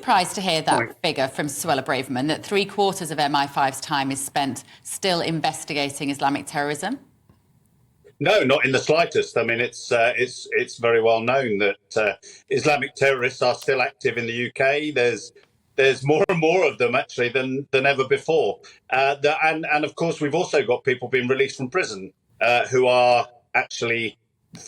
surprised to hear that figure from Suella Braverman, that 3/4 of MI5's time is spent still investigating Islamic terrorism? No, not in the slightest. I mean, it's very well known that Islamic terrorists are still active in the UK. There's more and more of them actually than ever before. And of course, we've also got people being released from prison who are actually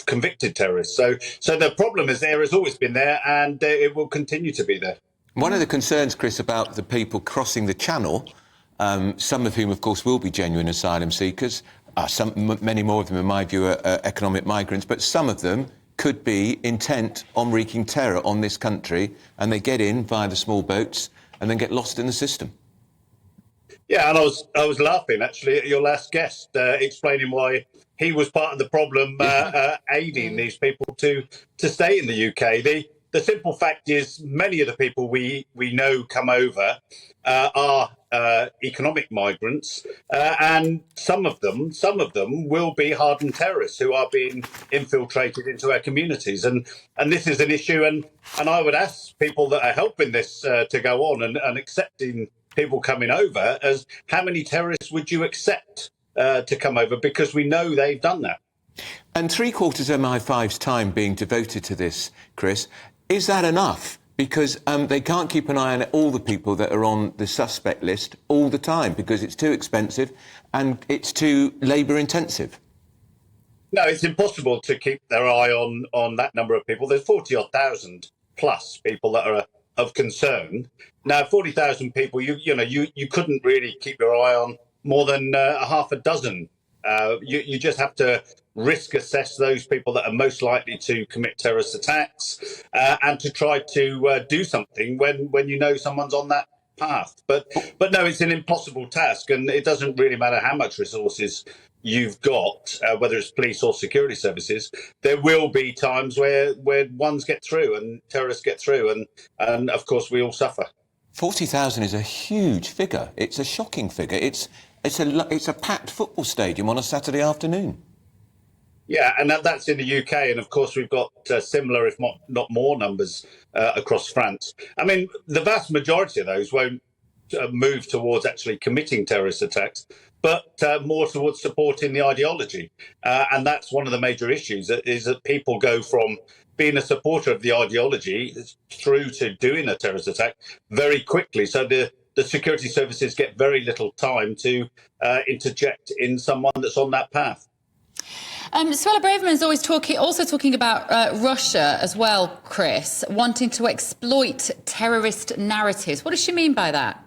convicted terrorists. So the problem is there, has always been there, and it will continue to be there. One of the concerns, Chris, about the people crossing the channel, some of whom, of course, will be genuine asylum seekers, many more of them, in my view, are economic migrants, but some of them could be intent on wreaking terror on this country, and they get in via the small boats and then get lost in the system. Yeah, and I was laughing actually at your last guest explaining why he was part of the problem, aiding these people to stay in the UK. The simple fact is, many of the people we know come over are economic migrants, and some of them will be hardened terrorists who are being infiltrated into our communities, and this is an issue. And I would ask people that are helping this to go on and accepting people coming over, as how many terrorists would you accept to come over, because we know they've done that. And 3/4 of MI5's time being devoted to this, Chris, is that enough? Because they can't keep an eye on all the people that are on the suspect list all the time, because it's too expensive and it's too labour intensive. No, it's impossible to keep their eye on that number of people. There's 40,000 odd plus people that are of concern. Now, 40,000 people, you couldn't really keep your eye on more than half a dozen. You just have to risk assess those people that are most likely to commit terrorist attacks, and to try to do something when you know someone's on that path. But no, it's an impossible task, and it doesn't really matter how much resources you've got, whether it's police or security services. There will be times where ones get through and terrorists get through, and of course we all suffer. 40,000 is a huge figure. It's a shocking figure. It's a packed football stadium on a Saturday afternoon. Yeah, and that's in the UK, and of course we've got similar, if not more, numbers across France. I mean, the vast majority of those won't move towards actually committing terrorist attacks, but more towards supporting the ideology. And that's one of the major issues, is that people go from being a supporter of the ideology through to doing a terrorist attack very quickly. So the security services get very little time to interject in someone that's on that path. Suella Braverman is also talking about Russia as well, Chris, wanting to exploit terrorist narratives. What does she mean by that?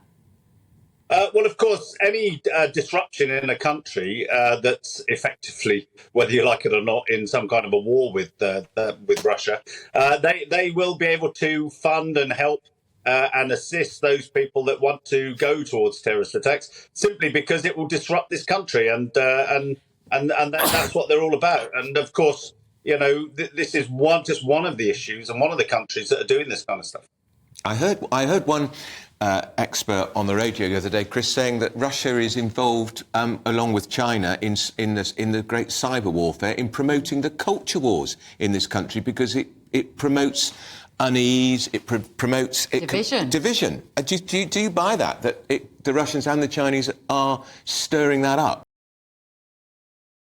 Well, of course, any disruption in a country that's effectively, whether you like it or not, in some kind of a war with Russia, they will be able to fund and help and assist those people that want to go towards terrorist attacks, simply because it will disrupt this country, and that's what they're all about. And of course, this is just one of the issues and one of the countries that are doing this kind of stuff. I heard one expert on the radio the other day, Chris, saying that Russia is involved, along with China, in the great cyber warfare, in promoting the culture wars in this country, because it promotes unease, it promotes division. Do you buy that the Russians and the Chinese are stirring that up?